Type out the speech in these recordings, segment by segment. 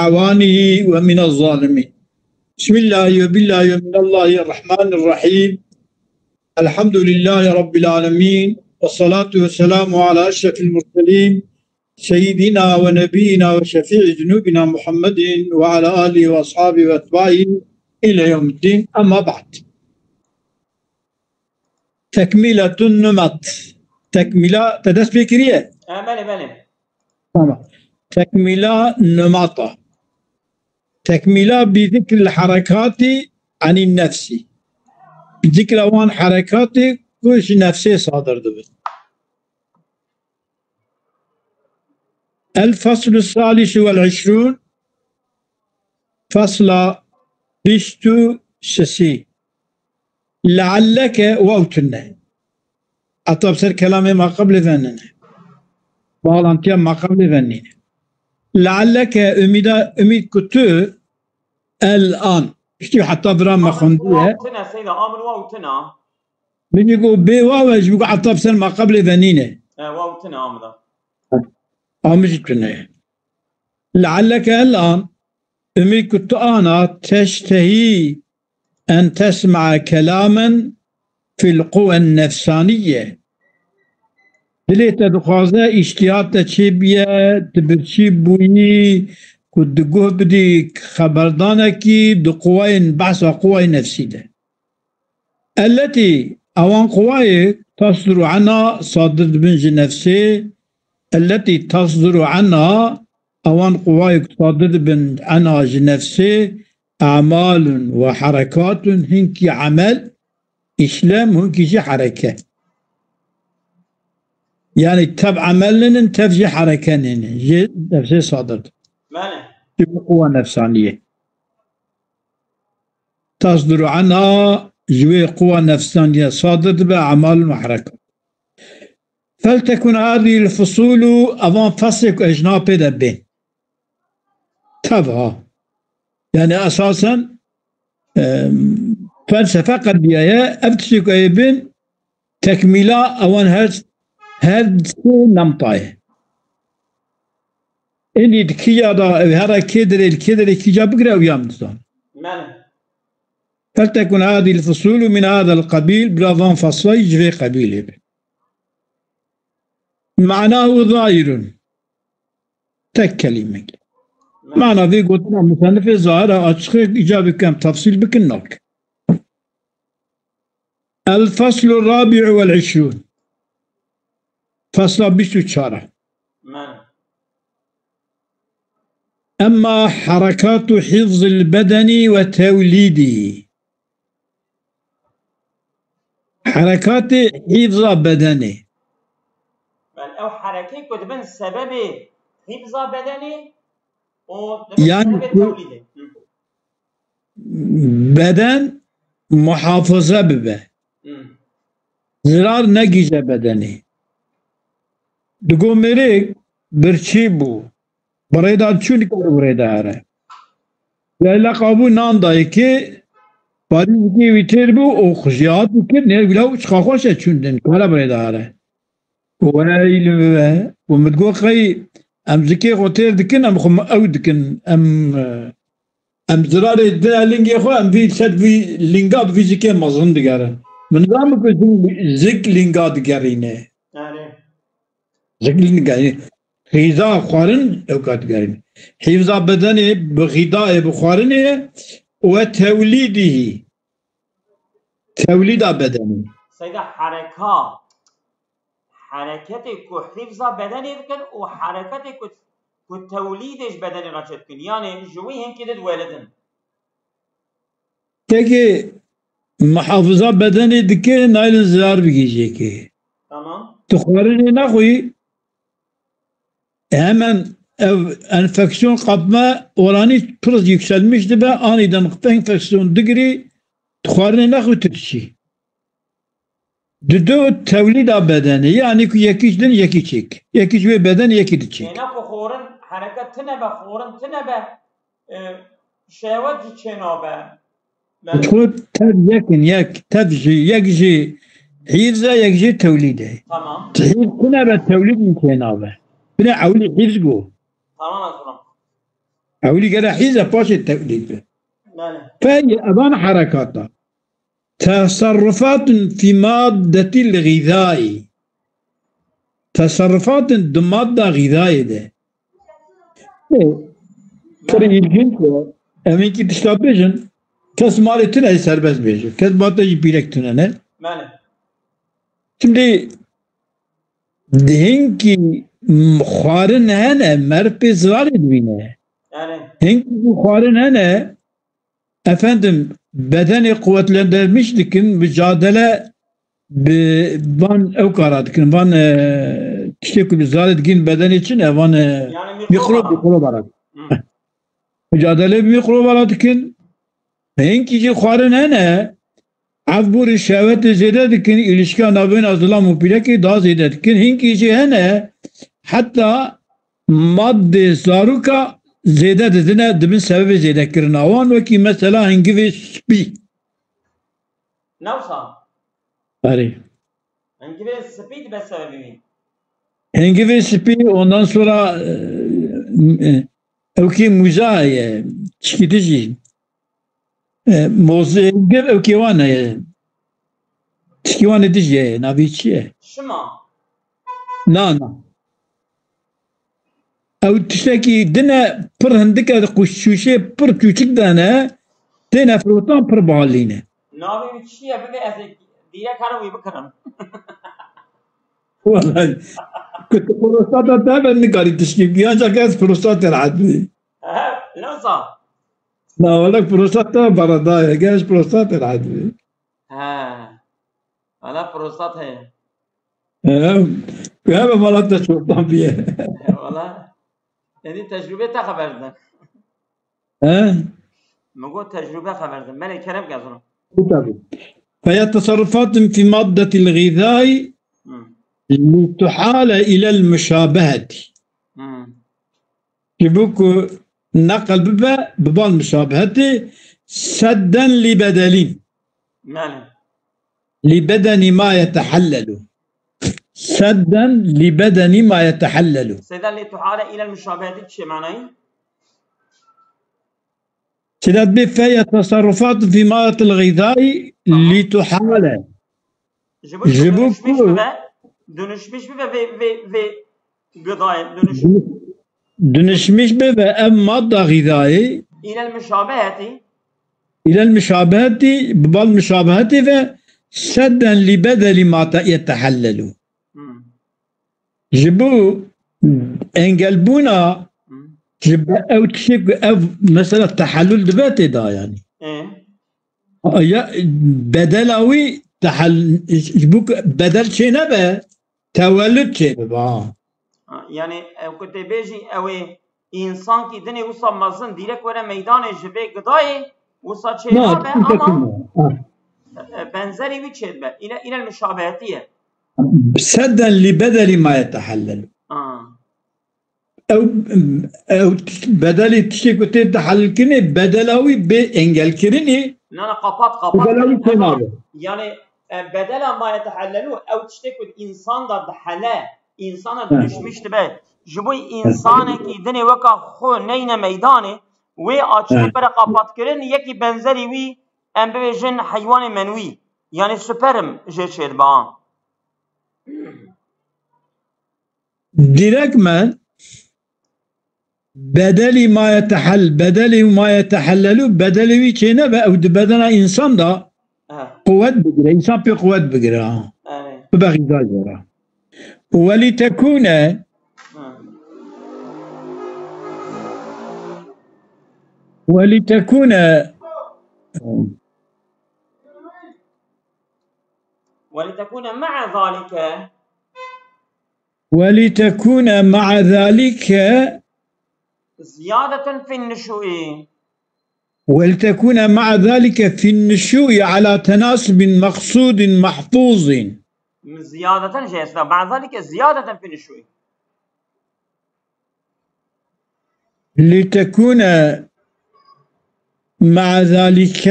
أعوانه ومن الظالمين. بسم الله وبالله ومن الله الرحمن الرحيم. الحمد لله رب العالمين، والصلاة والسلام على أشرف المرسلين سيدنا ونبينا وشفيع ذنوبنا محمد وعلى آله وأصحابه وأتباعه إلى يوم الدين. أما بعد، تكملة النمط. تكملة تدرس فكرية. بله تمام. تكملة نمطة. تكملة بذكر الحركات عن النفس، بذكر أوان حركات كوش نفسي صادر دبت. الفصل الثالث والعشرون، فصل بشتو سسي. لعلك ووتنا أطبسر كلامي ما قبل ذننا bağlantıya makam verniğine. لعلك أميد كتو الآن اشتي حتى برام مخندية ووتنا سيدة آمن ووتنا من يقول بي واوج بيقول حتى بسر ما قبل ذنينه ووتنا آمدا آمجتنا. لعلك الآن أميد كتو أنا تشتهي أن تسمع كلاما في القوى النفسانية. دليت دخوازه اشتياط تشيبية تبرشي بويني كدقوه بدي خبردانكي دقوين بحث قوى نفسي ده التي اوان قوى تصدر عنها صادر بنج نفسي، التي تصدر عنها اوان قوى صادر بنج عنها نفسي اعمال وحركات هنكي عمل اسلام هنكي حركه، يعني تبع عملن تفجي حركانين نفسي صادر ماله قوة نفسانية تصدر عنها جوي قوة نفسانية صادر بأعمال وحركات. فلتكن هذه الفصول أمام فصلك أجناب بين تبعها، يعني أساسا فلسفة قلبية أبتشك أيبين تكملة أوان هاد نمطاي إني دكيا دا هذا كدر كيجا بقرا ويامدان. فلتكن هذه الفصول من هذا القبيل بلا فصل يجري قبيله. معناه ظاهر تكلمة معنى ذي قلنا مثلا في ظاهرة أشخيص إجابة كم تفصيل بكنك. الفصل الرابع والعشرون، فصل بشتو تشارع. أما حركات حفظ البدن وتوليده، حركات حفظ بدنه أو حركة كتبن سبب حفظ بدنه يعني سبب توليده. بدن محافظة به زرار نجيجة بدنه دقو مريك برچی بو برایدار چون کار برایداره یا لقابو نان دایی که باید که ویتر بو او خجیات بو که نه ویلاو چخاخوشه چوندن کارا برایداره ویلوه و مدگو خی ام زکی خوتر دکن ام خم او دکن ام زرار ده لینگی خو ام وی شد وی لینگا بی زکی مزون دگاره من زمان که زک لینگا دگرینه زكلين قاعدين غذاء خوارن اوقات قاعدين حفظ بدنه بغذاء بخوارنه وتوليده توليد بدنه سيدة حركتك حفظ بدنه كن وحركتك توليدش بدنه رشد كن يعني جوي هن كده ولدن تكي محافظة بدنه دكي نايل الزرار بيجيكي tamam تخوارنه نخوي hemen enfeksiyon kapma oranı biraz yükselmişti ve aniden enfeksiyon digri tuharine ne kuturçi. Düdü tevlida bedeni yani ki yekicden yekicik. Yekic ve beden yekidicik. Yani kuhurun hareket tine be kuhurun tine be şehvet çena be. Tuğ tev yekin yek tevci yekci hifze yekci tevlide. Tamam. Hifz tine be tevlid imkana be. بنا عولي حفظه تمام. أولي قال حيزة باش التوليد به بله فهي أبان حركاتها تصرفات في مادة الغذاء تصرفات مادة غذائية ده ترى ilginç ya. Eminki dışta bejin kes maletine serbest bejin. Kes maddeci bilektina ne? بله Şimdi deyin ki muharın hene merpe zarar edvine. يعني Deyin ki muharın hene efendim bedeni kuvvetlendirmiş dikin mücadele van evkarat dikin van tiştekü bir zarar dikin bedeni için van يعني mikrop olarak. Mücadele bir mikrop olarak dikin deyin ki muharın hene عبور شهوت زیاده دکن ilişki نابین از الله مپیله که دا زیاده دکن هنگی چه هنه حتی ماده زاروکا زیاده ددنه دبن سبب زیاده کرن آوان وکی مثلا هنگی و سپی نوصا آره هنگی به سپید به سببی هنگی و سپی ondan sonra اوکی موزای چکیدیجی موزه هنگی اوکی وانه چکی وانه دیجی ناوی چیه شما نه او تشتكي دنا پر هندك قشوشه پر küçük dana تنا فروتان پر بالينه ناوی چیه ببین از دیره کارو بکنم والله كنت بروستاتا تابع نقاري تشكيك يا جاكاز بروستاتا العدوي نوصا لا والله بروستاتا بردايا جاش بروستاتا العدوي ها انا پروستات ہے هذا مالات شرطان فيها والله یعنی تجربه تا خبردن ها مگو تجربه خبردن من کرم گازونم فهي تصرفات في مادة الغذاء لتحال إلى المشابهة يبوك نقل ببا المشابهة سدا لبدل ماله لبدن ما يتحلل سدا لبدن ما يتحلل سيدا لتحال الى المشابهات شي معناه سداد فهي تصرفات في مادة الغذاء لتحال dönüşmüş mü ve gıdaya dönüşmüş dönüşmüş ve em madde gıdayı إلى المشابهة ببال مشابهة وسدا لبدل ما يتحلل جبو انقلبونا جب او تشيك او مثلا التحلل دباتي دا يعني يا بدلاوي جبوك بدل شيء نبه تولد شيء بقى يعني كنت بيجي او انسان کی دنی وصا مزن direkt وره ميدان جبه gıdayı وصا شيء نبه اما بنزري ويتشيد به الى المشابهاتيه سدا لبدل ما يتحلل او بدل تشيك تحلل كني بدلاوي بانجل كرني لا قبط يعني بدل ما يتحللوا او تشتكوا انسان ده حلا انسان dönüşmüştü be جبو انسان کی دنی وکا خو نین میدانه و اچه پر قبط کرن یکی بنزری وی ام بجن حیوان منوی يعني سپرم جيشيد با direkt من بدل ما يتحلل بدل ويكينا او بدنا انسان دا قوات بقرا انسان في قوات بقرا بغي زاجرا ولتكون ولتكون مع ذلك زيادة في النشوء ولتكون مع ذلك في النشوء على تناسب مقصود محفوظ زيادة جيسنا مع ذلك زيادة في النشوء لتكون مع ذلك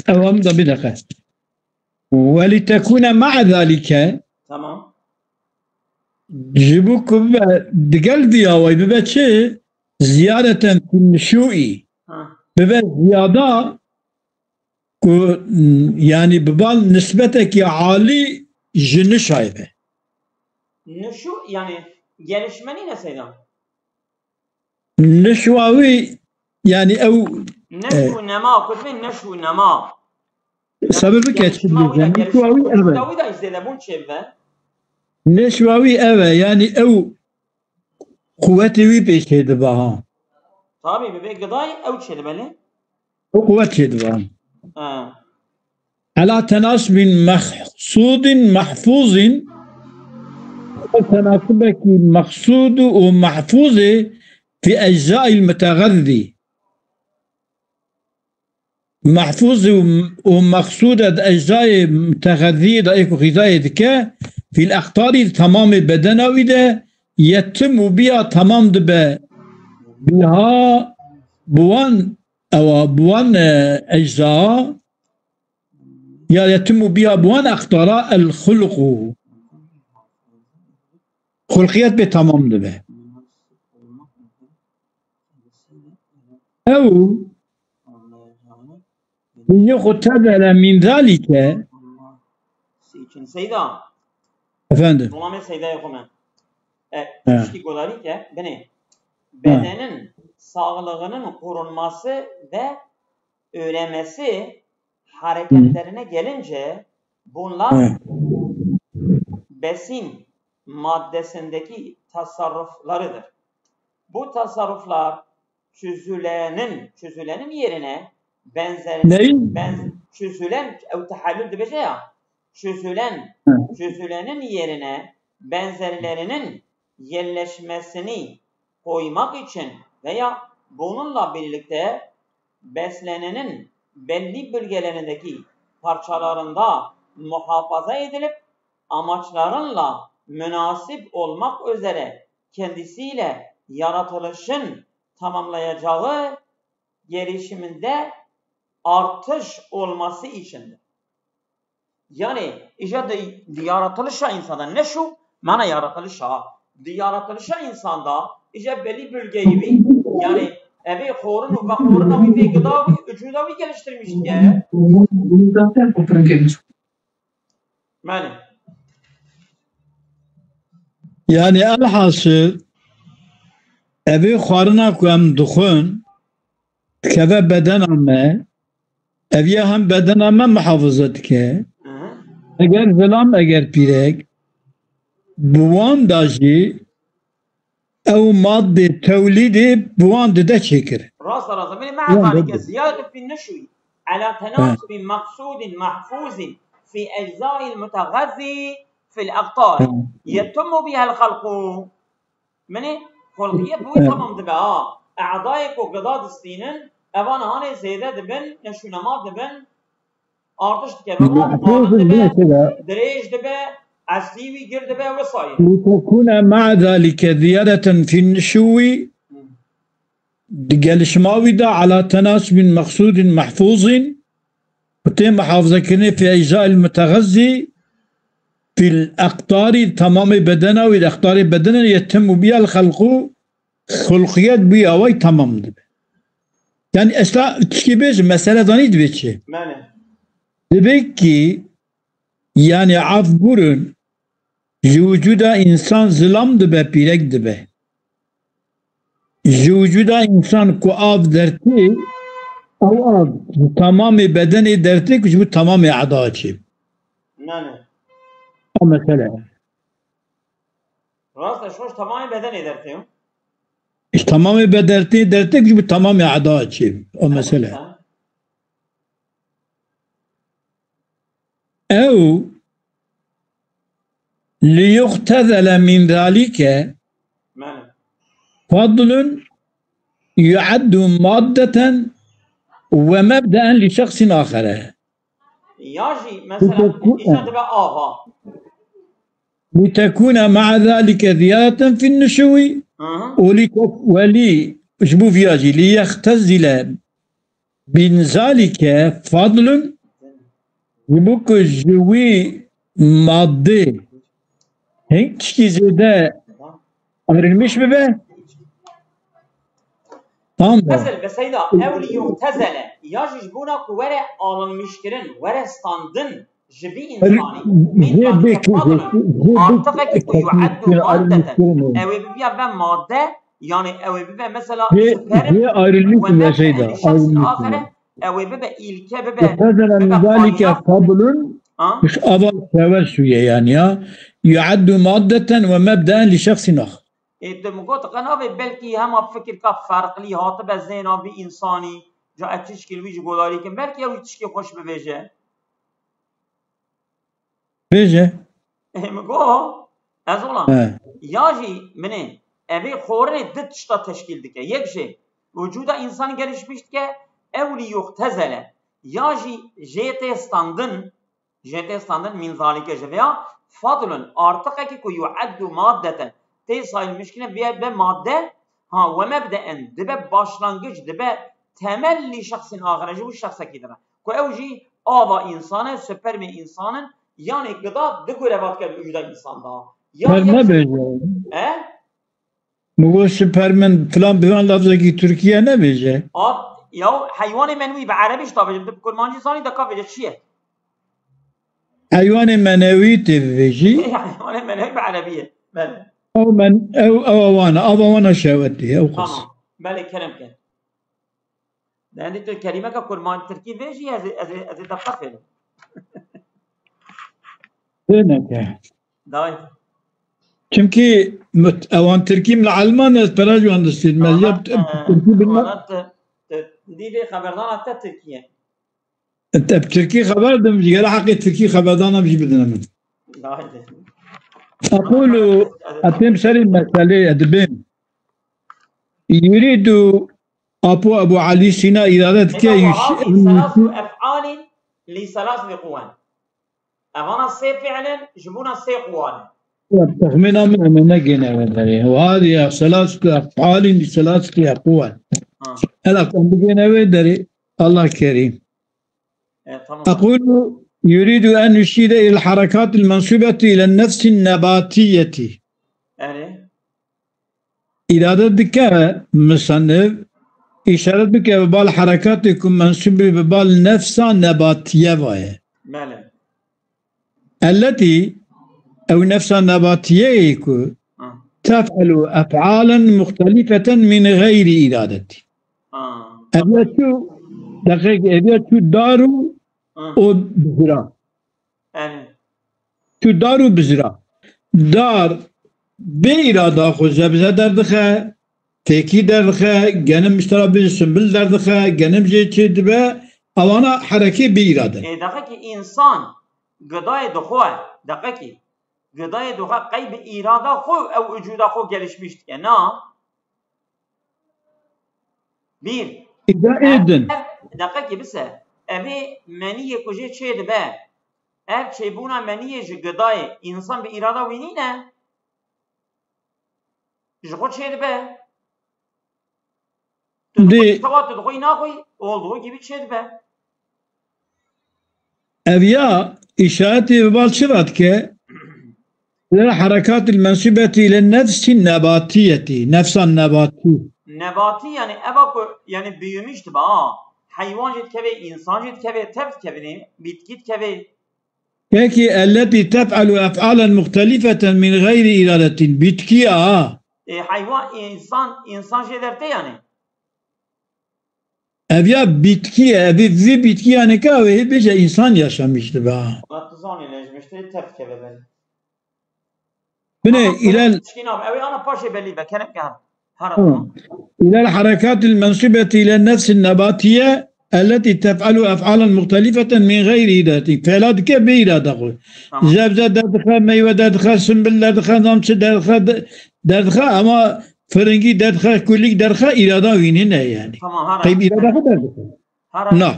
أو أمضى بدقة ولتكون مع ذلك تمام جبوك دقل بيا ويبقى چه زيادة في النشوئي ببقى زيادة يعني ببال نسبتك يا عالي جن شايبه نشو yani gelişmeni ne Seyda? نشواوي يعني او نشو نما كتبه نشو نما سبب كاتب نشواوي اوا داوود izlede bun çevve نشواوي اوا يعني او قوتي وي بيشي دبها tabi bebe gıday ev çelbeli قوتي دبها على تناسب مقصود محفوظ تناسبك مقصود ومحفوظ في أجزاء المتغذي محفوظ ومقصود أجزاء متغذية دائق غذائي ذكاء في الأخطار تمام بدنوي ده يتم بها تمام بها بوان أو بوان أجزاء يتم بها بوان أخطار الخلق خلقيات بتمام ده أو يقتبل من ذلك Seyda efendim Muhammed Seyda yokum İşki godari ki beni bedenin sağlığının korunması ve öğrenmesi hareketlerine gelince bunlar besin maddesindeki tasarruflarıdır. Bu tasarruflar çözülenin yerine çözülen ev tahallül de beşe ya çözülenin yerine benzerlerinin yerleşmesini koymak için veya bununla birlikte beslenenin belli bölgelerindeki parçalarında muhafaza edilip amaçlarınla münasip olmak üzere kendisiyle yaratılışın tamamlayacağı gelişiminde artış olması içindir. Yani işte yaratılışa insanda ne şu? Mana yaratılışa insanda işte belli bölgeyi bir yani evi korunu bir gıda bir vücuda bir geliştirmiş diye. Yani elhasıl evi koruna koyam dukhun keve beden ama eviye hem beden ama muhafızat ke eğer zilam eğer pirek buvan daji ev madde tevlidi buvan de çekir. Rasta beni ma'a zalike ziyade fi neshwi ala tanasub maqsud mahfuz fi ecza'i mutagazzi في الأقطار يتم بها الخلق مني خلقية بوي تمام دبا أعضائك وقضاء دستينن أبان هاني زيادة دبن نشونما دبن أرتش دبا دريج دبا عسليوي جر دبا وصايا لتكون مع ذلك زيادة في النشوي الشماوي ده على تناسب مقصود محفوظ وتم محافظة كني في أجزاء المتغذي في الأقطار تمام بدنه والأقطار بدنه يتم بها الخلق خلقيات بها وي تمام دب. يعني أصلا تشكي بيش مسألة ضنيد بيشي دبك كي يعني عف برن جوجودا إنسان ظلام دبه بيرك دبه جوجودا إنسان كو آف درتي أو آف تمام بدن درتي كجبو تمام أعضاء شيء مثلا راسته شوش تمام بدن edertiyim. İşte tamamı dertek gibi tamamı ada açayım. O mesele. Ev liyuhtezele min zalike fadlun yuaddu maddeten ve mebdeen li şahsin ahire. Yaji mesela işte de aha. لتكون مع ذلك زيادة في النشوي ولي اشبو فياجي ليختزل من ذلك فضل يبوك جوي مادي Hiç zede ayrılmış mı be? Tamam mı? Mesela mesela evli yuhtezele ya jibuna kuvere alınmıştırın vere standın jibi insani min artık ki yuaddu maddeten evi biya ve madde yani evi biya mesela هي ayrılmış mı şeyda? şahsın ahire evi biya ilke biya يختزل من ذلك قبل مش أضل توسوية يعني يعد مادة ومبدأ لشخص آخر. دموقات قنابه بلکه هم فکر که فرقلی هات به زینا بی انسانی جا اتش کلویج گلاری کن بلکه او تشکی خوش بویجه بيجي مگو از اولان یا جی منه اوی خورنه دت تشتا تشکیل دکه یک جی وجودا انسان gelişmişti که اولی یختزله یا جی جیت استاندن من ذالک جویا فضلن artık ki ko yuaddu maddeten te sayılmışkine bir madde ve mebdeen dibe başlangıç dibe temelli şahsın ahireci bu şahsa kidir. Ko evji ava insanı süpermi insanın yani gıda de görevat gibi vücuda insanda. Ne böyle? Bu süpermen falan bir lafza ki Türkiye ne böyle? Ya hayvanı menvi be Arabiş tabi de Kurmancı sani da kavga çiye. Hayvanı menevi teveci. Hayvanı menvi be Arabiye. Bel. أو أوانا شاوتي أو قص. tamam. Bale kelam ken. Yani to kelime ka Kurman Türkiye veji az dakika fele. Ne? Dai. Çünkü avan Türkiye mi Alman esperaj mühendisliği meziyet Türkiye bilmem. Diye haberdan hatta Türkiye. Türkiye haberdim. Jigara hakkı Türkiye haberdan bir bilmem. Dai. أقول أتمسر المسألة أدبين يريد أبو علي سينا إرادة كي ثلاث أفعال لثلاث قوان أغانا سي فعلا جبونا سي قوان تخمينا من نجينا وهذه ثلاث أفعال لثلاث قوان هلا كم بجينا ودري الله كريم أقول يريد أن يشير إلى الحركات المنسوبة إلى النفس النباتية. يعني إرادة بكرة مصنف إشارة بكرة ببال حركات يكون منسوبة ببال نفس نباتية وهي. التي أو نفس نباتية يكون تفعل أفعالا مختلفة من غير إرادة. أبيتو دقيق أبيتو دارو o bizira. Tu daru bizira. Dar be irada xo zebze derdixe, teki derdixe, genim iştirabi sümbül derdixe, genim jeyçi dibe, avana hareke be irada. Dakika ki insan gıdayı duha kayb irada xo ev vücuda xo gelişmiştir. Yani bir. İda edin. Dakika ki bise evi meniye kuje çeydi be. Ev çeybuna meniye ji gıdayı insan bir irada vini ne? Jiko çeydi be. Tudukoy nakoy olduğu gibi çeydi be. Ev ya işareti ve balçıvat ki الحركات المنسوبة إلى النفس النباتية نفس النباتي نباتي يعني أبا يعني büyümüştü ba. Hayvan jet keve, insan jet keve, teft keve, bitkit keve. Peki التي تفعل أفعالا مختلفة من غير إرادة bitki hayvan insan jederte yani. Evya bitki evi bitki yani kahve bir insan yaşamıştı be. Atızan ileşmişti teft keve ben. بني إلى إلى الحركات المنسوبة إلى النفس النباتية التي تفعل أفعالا مختلفة من غير إرادة فعلات كبيرة تقول زبزة دادخل ميوة دادخل سنبل دادخل نمس دادخل أما فرنجي دادخل كلك دادخل إرادة وينهن يعني طيب إرادة دادخل نعم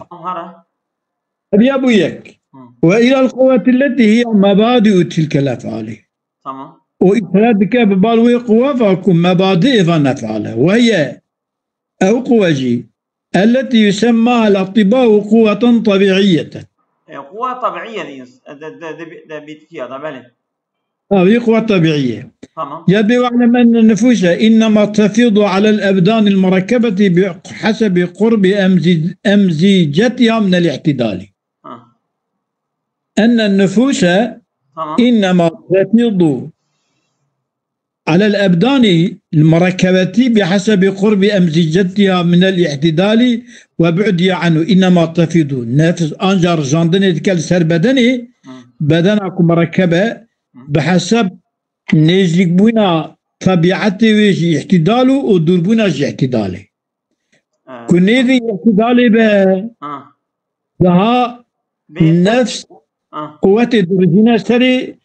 أبي أبو يك وإلى القوة التي هي مبادئ تلك الأفعال تمام وإفراد ببالوي قوة فكم مبادئ فنفعلها وهي أو قوة التي يسمى الاطباء قوة طبيعية. قوة طبيعية ده بيتكيا ده بله. هذه قوة طبيعية. تمام. يبدو واعلم أن النفوس إنما تفيض على الأبدان المركبة بحسب قرب أمزيجتها من الاعتدال. أن النفوس إنما تفيض على الأبدان المركبة بحسب قرب أمزجتها من الاعتدال وبعدها عنه. إنما تفيض نفس أنجر جاندني تكال سر بدني بدنك مركبة بحسب نيجيك بنا طبيعته ويجي اعتداله ودربنا جي اعتداله. كنيذي اعتدالي بها نفس قوة درجنا سري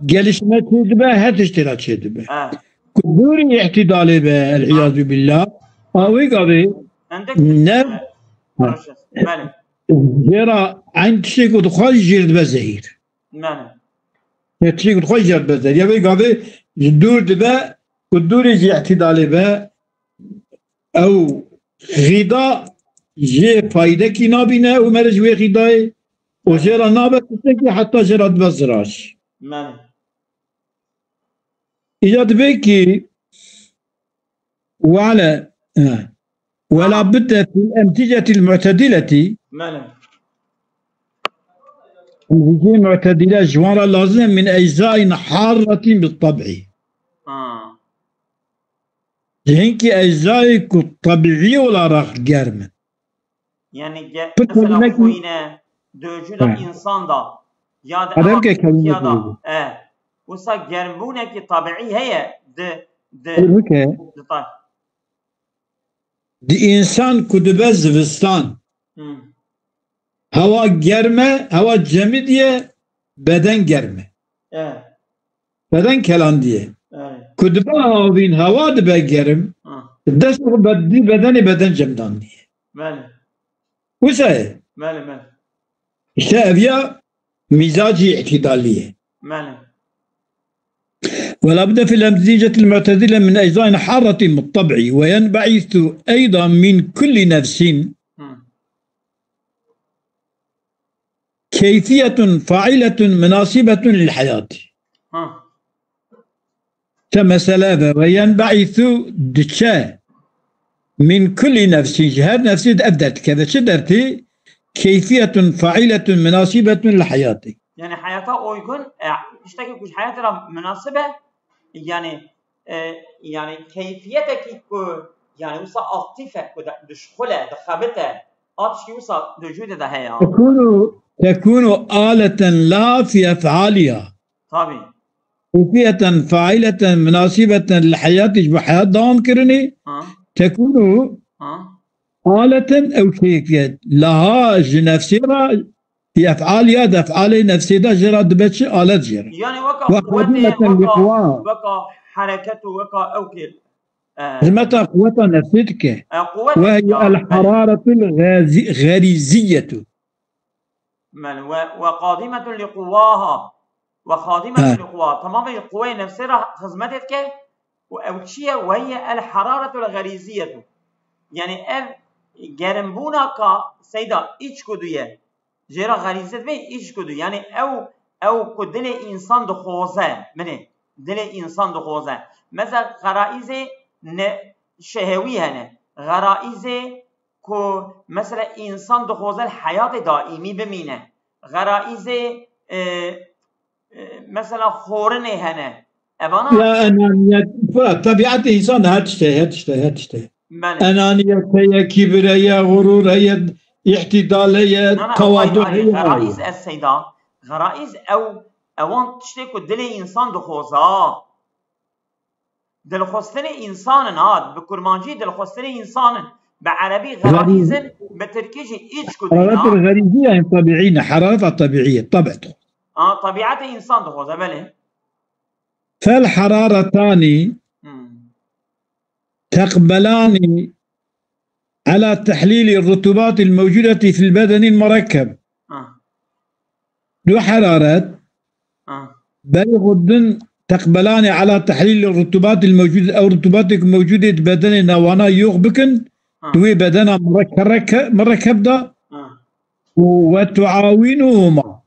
جالس ما تدبه هتشتري تشدبه. كدوري اعتدالي به العياذ بالله أوي قضي نب جرا عند شيء قد خالص جرد بزهير. شيء قد خالص جرد بزهير يبي قضي جدور دبه كدوري اعتدالي به أو غذاء جي فايدة كي نابينه ومرج وي غذاء وجرا نابت حتى جرا بزراش. إيجاد بيكي وعلى ولا بد في الأمتجة المعتدلة الأمتجة المعتدلة جوارا لازم من أجزاء حارة بالطبع. هنك أجزاء طبيعية ولا راح جرم. يعني مثلا خوينا دوجودا إنسان دا ياد وصا جرمبونك طبيعي هي دي إنسان كدبز فستان هوا جرمه هوا جمدية بدن جرمه بدن كلام ديه كدبا هاوين هوا دبا جرم دست بدي بدن جمدان ديه وسا إشتا أبيا مزاجي اعتدالية ولا بد في الأمزجة المعتدلة من أجزاء حارة بالطبع وينبعث أيضا من كل نفس كيفية فاعلة مناسبة للحياة كما سلابة وينبعث دشا من كل نفس جهاد نفسي أبدت كذا شدرتي كيفية فاعلة مناسبة للحياة يعني حياته أو يكون اشتكي كوش حياته مناسبة يعني كيفيتك يعني وصل عاطفة دشخلة دخابته أتشي وصل وجود ده هي تكون آلة لا في أفعالها طبعا كيفية فاعلة مناسبة للحياة بحياة دوام كرني تكون آلة أو كيفية لها نفسها في أفعالها أفعال نفسها جرى دبتش آلة جرى يعني وقع حركته وقع أوكل متى قوة نفسك وهي الحرارة الغريزية وقادمة لقواها وخادمة لقواها تمام القوى نفسها خدمتك وأوتشية وهي الحرارة الغريزية يعني جرمبونا كا سيدا إيش كدوية جرا غريزة بي إيش كدو يعني أو كدل إنسان دخوزة منه دل إنسان دخوزة مثلا غرائزة شهوية هنا غرائزة كو مثلا إنسان دخوزة الحياة دائمي بمينه غرائزة مثلا خورنه هنا لا أنانية طبيعة الإنسان هاتشته أنانية هي كبر هي غرور هي اعتدال هي تواضع هي غرائز السيدة غرائز أوان تشتكو دلي إنسان دخوزا دلخوستن إنسان هاد بكرمانجي دلخوستن إنسان بعربي غرائزن بتركيجي إيش كدو حرارة الغريزية طبيعية حرارة طبيعية طبعته طبيعة إنسان دخوزا بله فالحرارتان تقبلان على تحليل الرطوبات الموجودة في البدن المركب ذو حرارات بالغ الدن تقبلان على تحليل الرطوبات الموجودة أو رطوبات موجودة بدننا وانا يغبكن دوي بدنا مركب دا وتعاونهما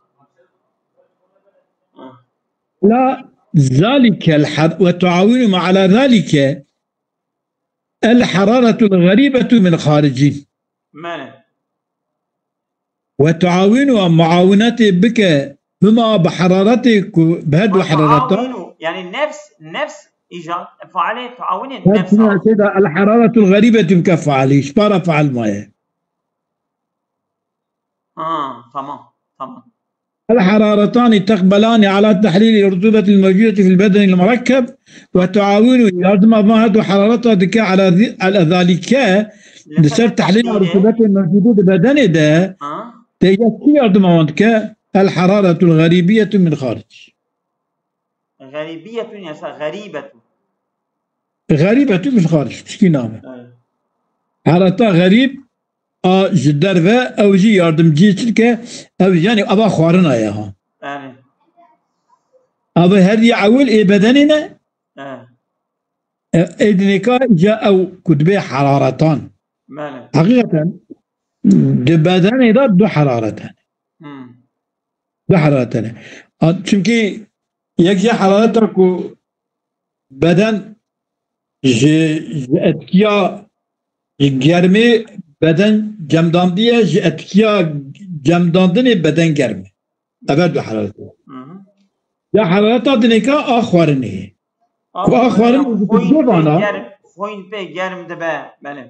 لا ذلك وتعاونوا على ذلك الحرارة الغريبة من خارج وتعاونوا معاونتي بك هما بحرارتك بهد وحرارته يعني نفس إيجاد فعالية تعاون النفس الحرارة الغريبة بكف عليه شبارة فعل مايه تمام الحرارتان تقبلان على تحليل الرطوبة الموجودة في البدن المركب وتعاون يردم ما حرارتها دكا على ذلك لسر تحليل الرطوبة الموجودة في البدن ده تيجي يردم الحرارة الغريبية من خارج غريبة من خارج تشكي نامه حرارتها غريب جدر او جي يردم جي تلك او يعني ابا خوارنا ياها ابا هذه عول اي بدننا ادنكا جاء او كتبه حرارتان حقيقة بدن ده دو حرارتان çünkü yekce حرارتك بدن etkiya germi beden cemdandiye etkiya cemdandını beden germi. Evet bu hararet. Ya hararet adını ka ahvarını. Bu ahvarını bu bana. Koyun pe germ de be benim.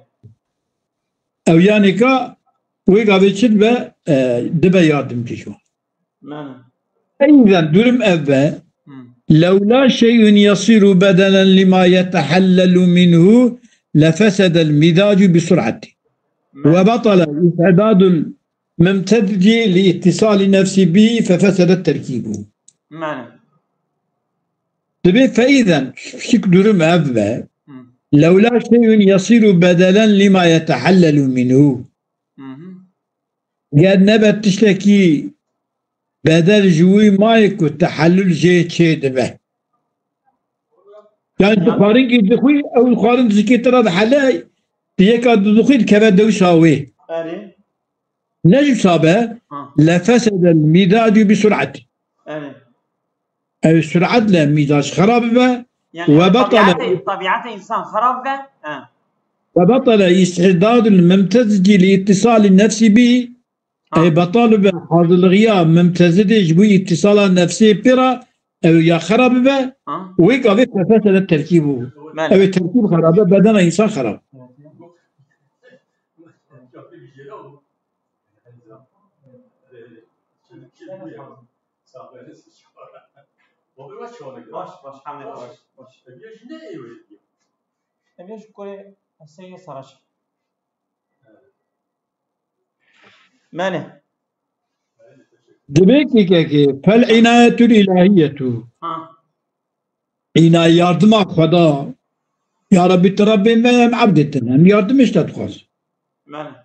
Ev yani ka ve gaveçin ve de be yardımcı şu. İzlen durum evve لولا شيء يصير بدلا لما يتحلل منه لفسد المزاج بسرعة وبطل استعداد الممتزج لاتصال النفس به ففسد التركيب. فإذا شك درم أبا لولا شيء يصير بدلا لما يتحلل منه قد نبت تشتكي بدل جوي مايك والتحلل جي تشيد به يعني تقارن كي تدخل او تقارن زكي ترى حلاي تيكا تدخل كبا دوشاوي نجم صابه لفسد المزاج بسرعة أي سرعة المزاج خراب به يعني وبطل طبيعة إنسان خراب به وبطل استعداد الممتزج لاتصال النفس به أي بطال بحاضر الغياب ممتزج بي اتصال النفسي برا أو يا خراب به ويقف فسد التركيب أو التركيب خراب بدن إنسان خراب ماله دبيكي كي فالعناية الإلهية عناية يردم خدا يا ربي تربي ما عبدتنا يردم ايش تتخص ماله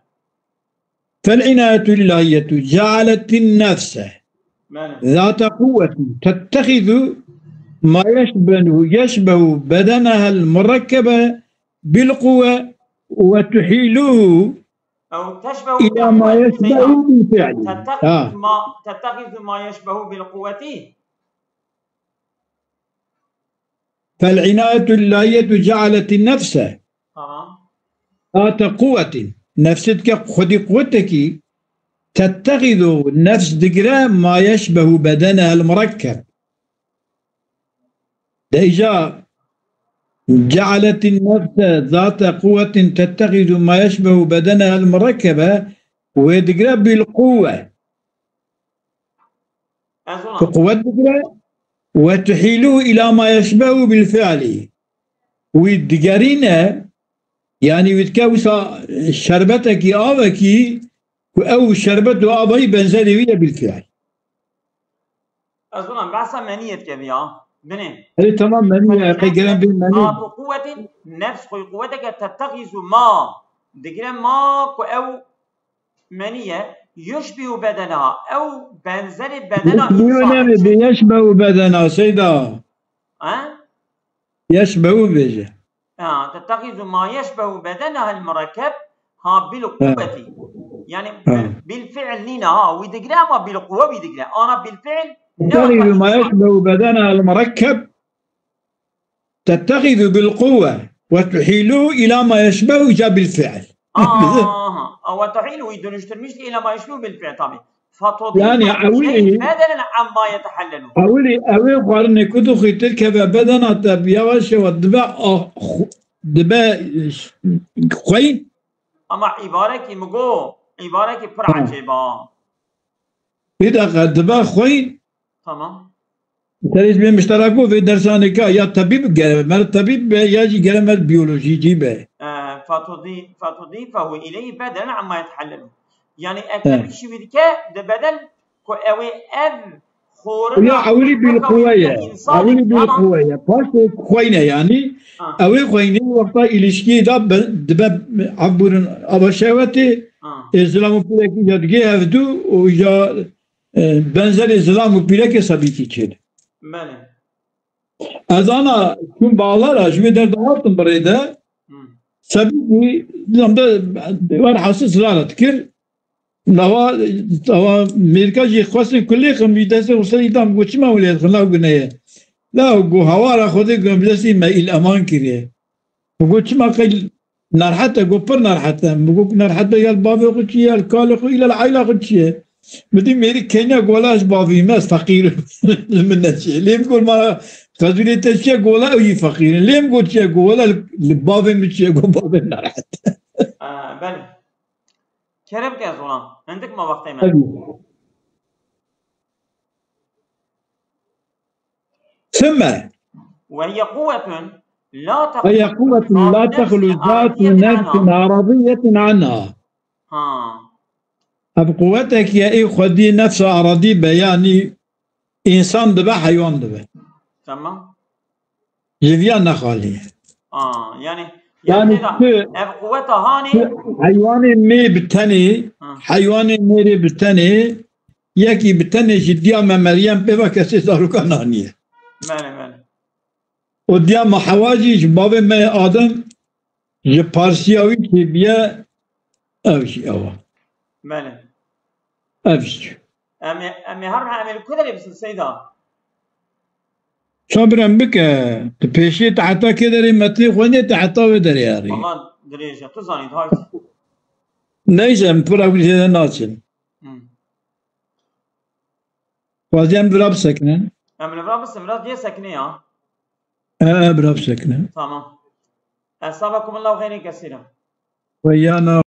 فالعناية الإلهية جعلت النفس ذات قوة تتخذ ما يشبه بدنها المركبة بالقوة وتحيله أو تشبه إلى ما يشبه بالفعل تتخذ ما يشبه بالقوة فالعناية الإلهية جعلت النفس ذات قوة نفسك خدي قوتك تتخذ نفس دقرا ما يشبه بدنها المركب ديجا جعلت النفس ذات قوة تتخذ ما يشبه بدنها المركبة ويدقرا بالقوة قوة دقرا وتحيله إلى ما يشبه بالفعل ويدقرينا يعني ويتكاوسا شربتك آبكي أو شربت آبي بنزلوية بالفعل أظن بحثا منية كبيرة بنين هذه تمام منية قيقران بالمنية قوة نفس قوتك تتخذ ما دقرا ما أو منية يشبه بدنها أو بنزل بدنها يشبه بدنها سيدا يشبه بيجه تتخذ ما يشبه بدنها المركب بالقوة يعني بالفعل نينا ويدقرا ما بالقوة ويدقرا أنا بالفعل تتخذ ما يشبه بدنها المركب تتخذ بالقوة وتحيله إلى ما يشبه بالفعل. وتحيله يدنشترمش إلى ما يشبه بالفعل طبعا. فتضيف يعني شيء بدلا عما يتحلله. أولي قرن كدو تركب بدنها تبيوش ودبا خوين. أما عبارة كي مگو عبارة كي پر عجيبا. إذا دبا خوين. تمام. تريز بين مشتركو في درساني كا يا طبيب جرمر طبيب يجي جرمر بيولوجي جيبه. فتضيفه إليه بدلا عما يتحلله. يعني أكثر شيء ذكاء ده بدل كأوي خورنا. يا أولي بالقوية. أولي بالقوية. باش خوينه يعني. أولي خوينه وقتا إلشكي دب عبورن أبشواتي. إسلام بيلك يدقي هفدو ويا benzer İslam bilek sabiti çeli. Bale. Az ana tüm bağlar ajme der dağıttım burayı da. Sabiti zamda var hasıl sıralat kir. Nava Amerika خواستن كله خم بيدسه وصل يدام قوتشما ولا خلا وقنيه. لا وقو هوارا خذي قم بلسي ما الأمان كريه. وقوتشما قل نرحته قبر نرحته. بقول نرحته يا البابا قوتشيه الكالخ إلى العائلة قوتشيه. بدي ميري كينيا قولاش بافي ماس فقير من نشي ليه بقول ما خزولي تشي قولا أي فقير ليه بقول شيء قولا البافي مشي قول بافي نرحت. بله كرب كازولا عندك ما وقت ما ثم وهي قوة هي قوة لا تخلو ذات نفس عرضية عنها. بقوتك يا إيه خدي نفس أراضي بياني إنسان دبا حيوان دبا. تمام. جفيان نخالي. يعني بقوتها هاني. حيوان مي بتاني حيوان ميري بتاني يكي بتاني جديا ما مريم بيبا كسي دارو كنانية. ماله. وديا ما حواجي جبابي ما آدم جبارسياوي كي بيا أوشي أوا. ماله. أبشر. أمي هرها أمي كذا اللي بس السيدة. صبرا بك تبيشي تعطى كذا متلي خوني تعطى ودري يا ري. والله دريجة تزاني هاي. نيجا مفرق بجد ناصل. وزين براب سكنة. أمي براب بس مرات جي سكنة يا. براب سكنة. تمام. أصابكم الله خير كثيرا. ويانا.